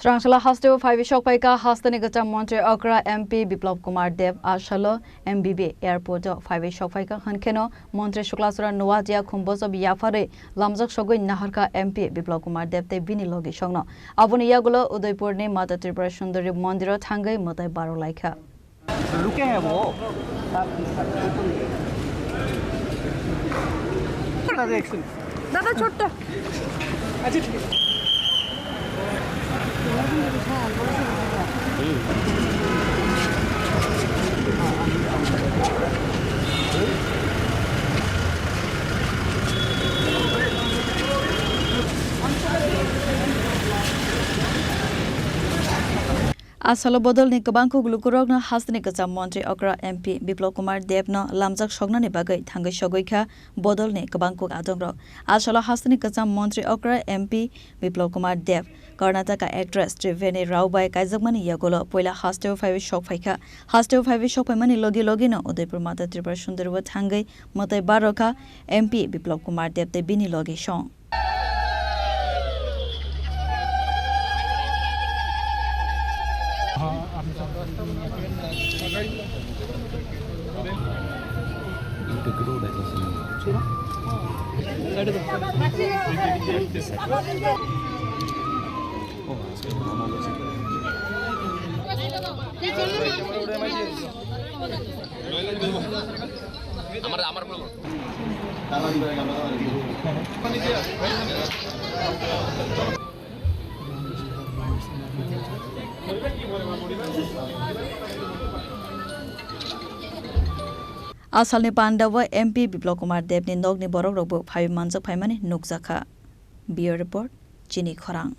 Srangsalo Hasteo Phaiwi Sokphaikha Hasteni Kwcham Mantri Okra MP Biplab Kumar Dev Salo MBB Airporto Phaiwi Sokphaikha Hunkhe Mantri Sukla Noatia Khum Bochop Yapharwi Lamjaksogwi Naharkha MP Biplab Kumar Dev te Bini Logisong Aboni Yakulo Udaipur ne Mata Tripura Sundari Mandiro Thangwi Mwtai Barokha रुके हैं वो दादा छोटा अच्छा ठीक है Salo bodol ni kabangku glukurok na Hasteni Kwcham Mantri Okra MP Biplab Kumar Dev na Lamjaksogwi ni bagai Thangwi Sokphaikha bodol ni kabangku adongrok Salo Hasteni Kwcham Mantri Okra MP Biplab Kumar Dev Karnataka actress Tripura Raubai Kaijakmani Yakulo Poila Hasteo Phaiwi Sokphaikha Hasteo Phaiwi Sokphaimani logi no Udaipur Mata Tripura Sundarwa Thangwi Mwtai Barokha MP Biplab Kumar Dev te Bini Logisong Asal ni Pandawa MP Biplab Kumar Dev ni Nog ni Borok Robo Phawi Sokphaimani Nukjakha. Bureau Report Chini Khorang.